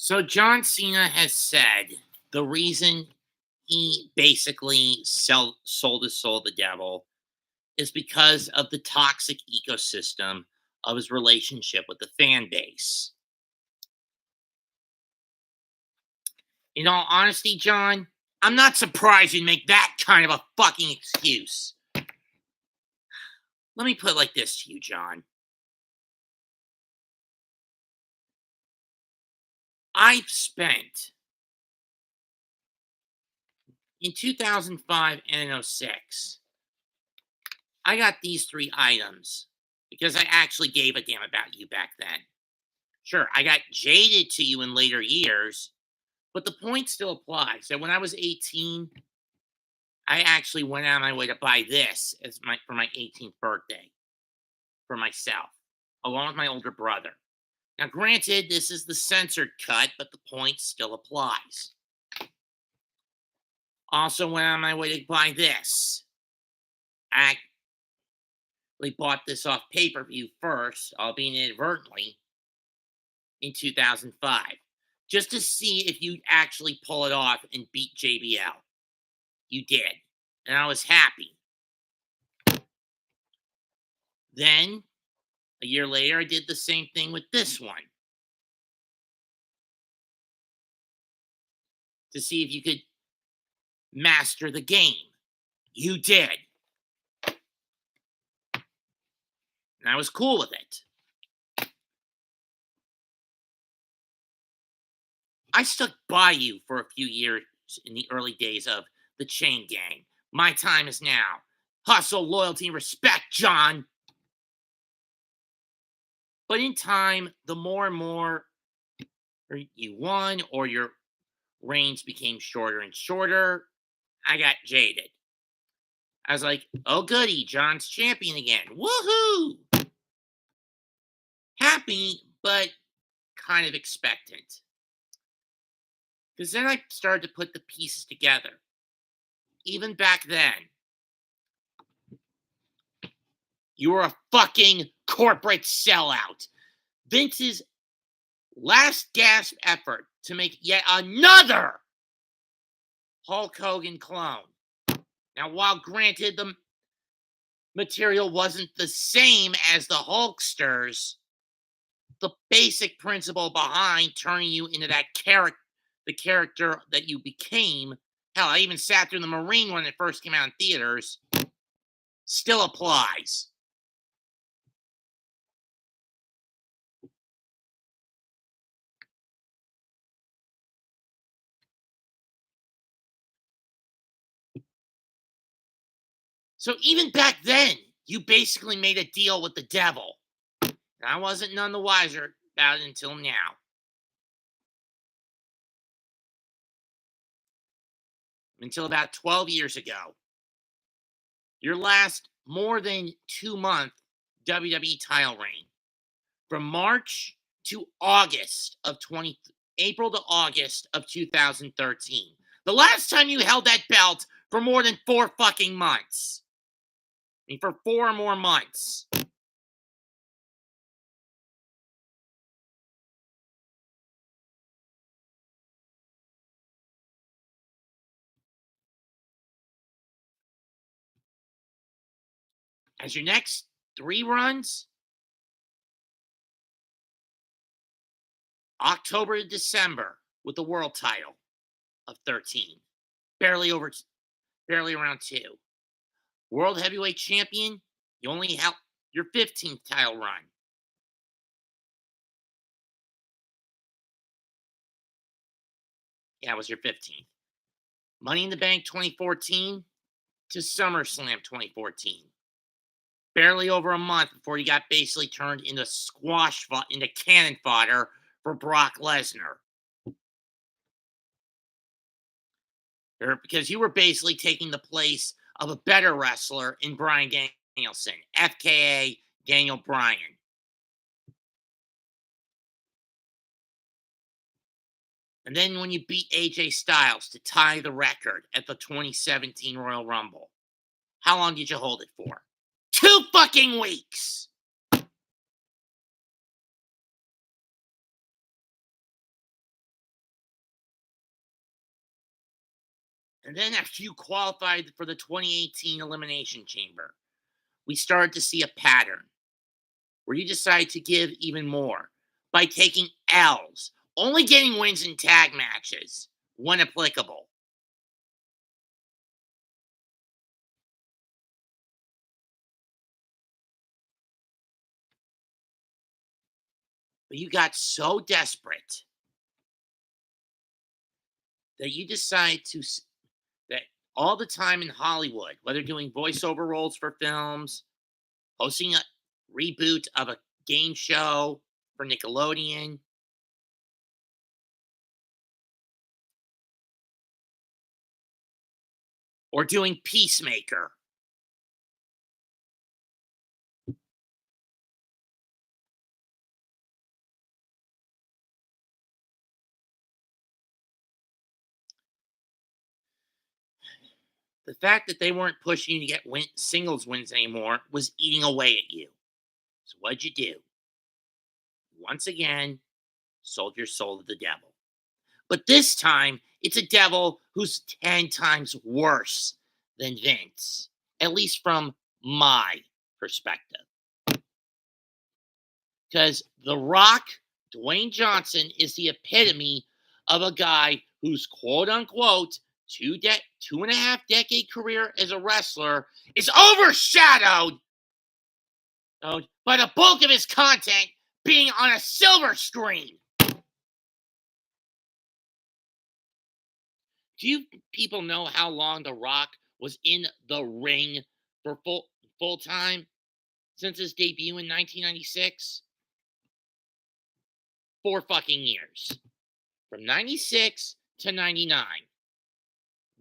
So John Cena has said the reason he basically sold his soul to the devil is because of the toxic ecosystem of his relationship with the fan base. In all honesty, John, I'm not surprised you make that kind of a fucking excuse. Let me put it like this to you, John. I've spent in 2005 and in '06. I got these three items because I actually gave a damn about you back then. Sure, I got jaded to you in later years, but the point still applies. So when I was 18, I actually went out of my way to buy this as for my 18th birthday for myself, along with my older brother. Now, granted, this is the censored cut, but the point still applies. Also went out of my way to buy this. I actually bought this off pay-per-view first, albeit inadvertently, in 2005, just to see if you'd actually pull it off and beat JBL. You did, and I was happy. Then, a year later, I did the same thing with this one to see if you could master the game. You did. And I was cool with it. I stuck by you for a few years in the early days of the Chain Gang. My time is now. Hustle, loyalty, and respect, John. But in time, the more and more you won or your reigns became shorter and shorter, I got jaded. I was like, oh goody, John's champion again. Woohoo! Happy, but kind of expectant. Because then I started to put the pieces together. Even back then, you were a fucking corporate sellout. Vince's last gasp effort to make yet another Hulk Hogan clone. Now, while granted the material wasn't the same as the Hulksters, the basic principle behind turning you into that the character that you became, hell, I even sat through the Marine when it first came out in theaters, still applies. So even back then, you basically made a deal with the devil. And I wasn't none the wiser about it until now. Until about 12 years ago. Your last more than 2-month WWE title reign. From March to August of April to August of 2013. The last time you held that belt for more than 4 fucking months. I mean, for 4 or more months. As your next 3 runs, October to December with the world title of 13. Barely around 2. World heavyweight champion, you only held your 15th title run. Yeah, it was your 15th. Money in the Bank 2014 to SummerSlam 2014. Barely over a month before you got basically turned into into cannon fodder for Brock Lesnar. Because you were basically taking the place of a better wrestler in Bryan Danielson, FKA Daniel Bryan. And then when you beat AJ Styles to tie the record at the 2017 Royal Rumble, how long did you hold it for? 2 fucking weeks! And then after you qualified for the 2018 Elimination Chamber, we started to see a pattern where you decided to give even more by taking L's, only getting wins in tag matches when applicable. But you got so desperate that you decide that all the time in Hollywood, whether doing voiceover roles for films, hosting a reboot of a game show for Nickelodeon, or doing Peacemaker. The fact that they weren't pushing you to get singles wins anymore was eating away at you. So what'd you do? Once again, sold your soul to the devil. But this time, it's a devil who's 10 times worse than Vince, at least from my perspective. Because The Rock, Dwayne Johnson, is the epitome of a guy whose quote unquote 2.5 decade career as a wrestler is overshadowed by the bulk of his content being on a silver screen. Do you people know how long The Rock was in the ring for full time since his debut in 1996? 4 fucking years. From 96 to 99.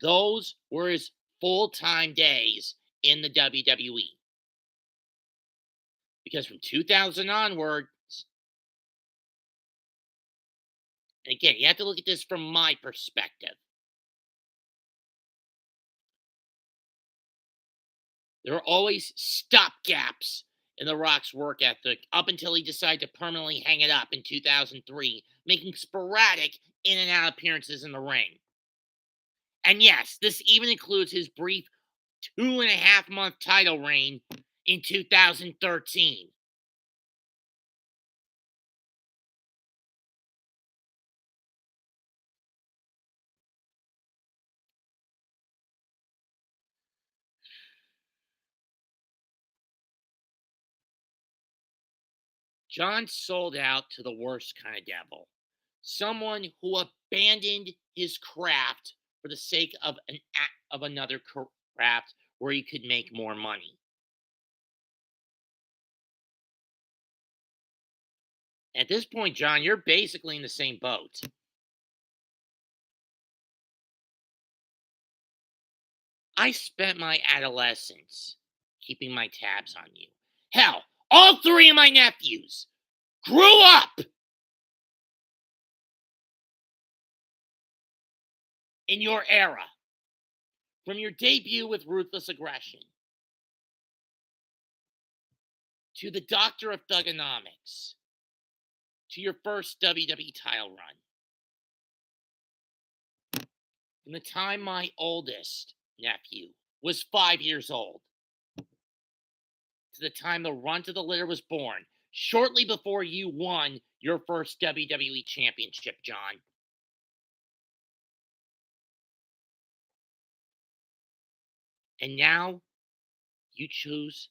Those were his full-time days in the WWE. Because from 2000 onwards, and again, you have to look at this from my perspective. There are always stopgaps in The Rock's work ethic up until he decided to permanently hang it up in 2003, making sporadic in and out appearances in the ring. And yes, this even includes his brief 2.5 month title reign in 2013. John sold out to the worst kind of devil. Someone who abandoned his craft for the sake of another craft where he could make more money. At this point, John, you're basically in the same boat. I spent my adolescence keeping my tabs on you. Hell, all 3 of my nephews grew up in your era. From your debut with Ruthless Aggression to the Doctor of Thugonomics to your first WWE title run. From the time my oldest nephew was 5 years old to the time the Run to the Litter was born, shortly before you won your first WWE Championship, John. And now you choose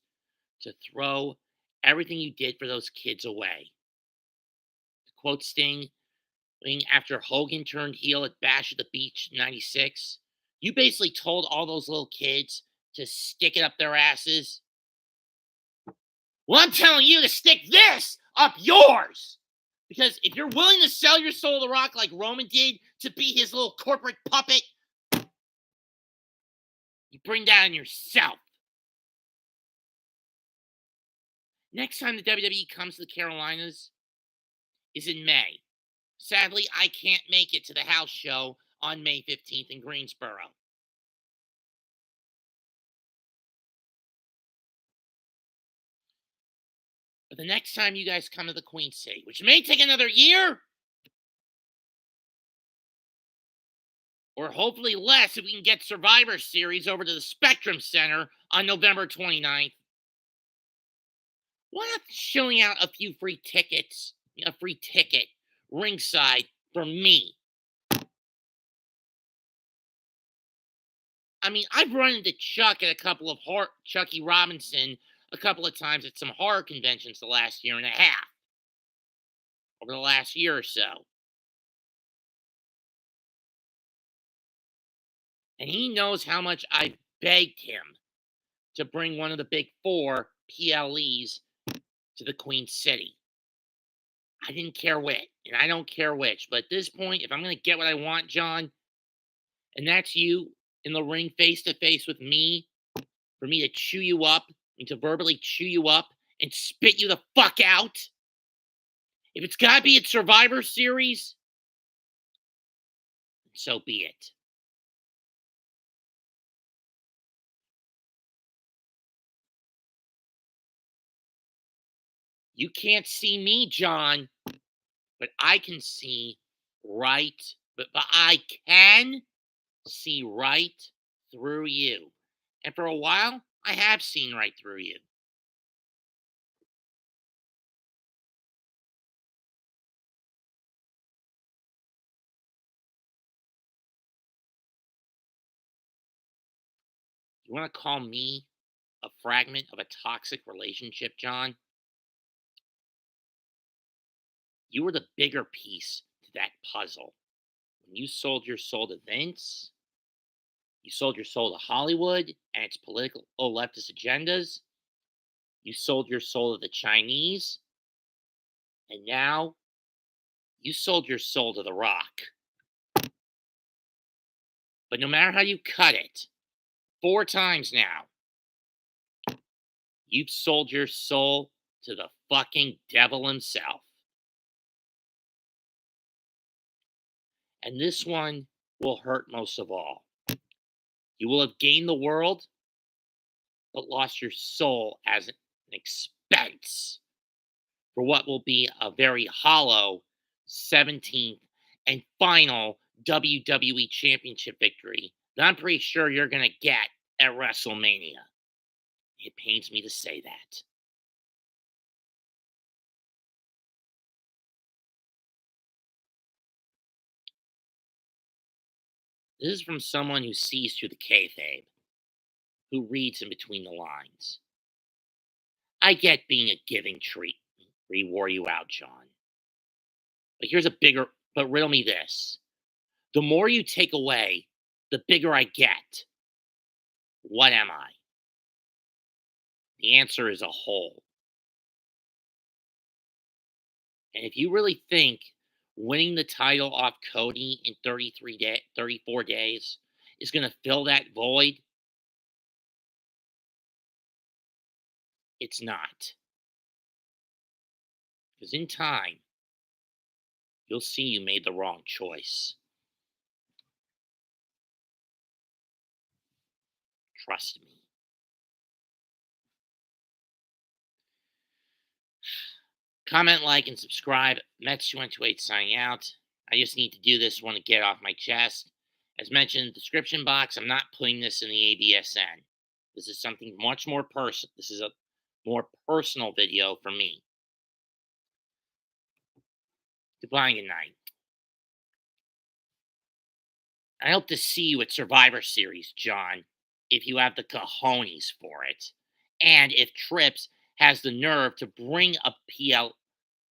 to throw everything you did for those kids away. To quote Sting, after Hogan turned heel at Bash at the Beach 96, you basically told all those little kids to stick it up their asses. Well, I'm telling you to stick this up yours. Because if you're willing to sell your soul to The Rock like Roman did to be his little corporate puppet, you bring that on yourself. Next time the WWE comes to the Carolinas is in May. Sadly, I can't make it to the house show on May 15th in Greensboro. But the next time you guys come to the Queen City, which may take another year or hopefully less if we can get Survivor Series over to the Spectrum Center on November 29th. Why not shilling out a few free tickets, a free ticket ringside for me? I mean, I've run into Chuck at a couple of Chucky Robinson a couple of times at some horror conventions the last year and a half, over the last year or so. And he knows how much I begged him to bring one of the big four PLEs to the Queen City. I didn't care which, and I don't care which. But at this point, if I'm going to get what I want, John, and that's you in the ring face to face with me, for me to chew you up and to verbally chew you up and spit you the fuck out, if it's got to be at Survivor Series, so be it. You can't see me, John, but I can see right, but I can see right through you. And for a while, I have seen right through you. You want to call me a fragment of a toxic relationship, John? You were the bigger piece to that puzzle. When you sold your soul to Vince, you sold your soul to Hollywood and its political leftist agendas. You sold your soul to the Chinese. And now you sold your soul to The Rock. But no matter how you cut it, 4 times now, you've sold your soul to the fucking devil himself. And this one will hurt most of all. You will have gained the world, but lost your soul as an expense for what will be a very hollow 17th and final WWE Championship victory that I'm pretty sure you're going to get at WrestleMania. It pains me to say that. This is from someone who sees through the kayfabe, who reads in between the lines. I get being a giving treat where you wore you out, John. But here's a bigger, but riddle me this. The more you take away, the bigger I get. What am I? The answer is a hole. And if you really think winning the title off Cody in 34 days is going to fill that void, it's not. Because in time, you'll see you made the wrong choice. Trust me. Comment, like, and subscribe. Mets2128 signing out. I just need to do this one to get off my chest. As mentioned in the description box, I'm not putting this in the ABSN. This is something much more personal. This is a more personal video for me. Goodbye and good night. I hope to see you at Survivor Series, John, if you have the cojones for it. And if Trips has the nerve to bring a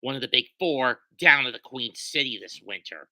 one of the big four down to the Queen City this winter.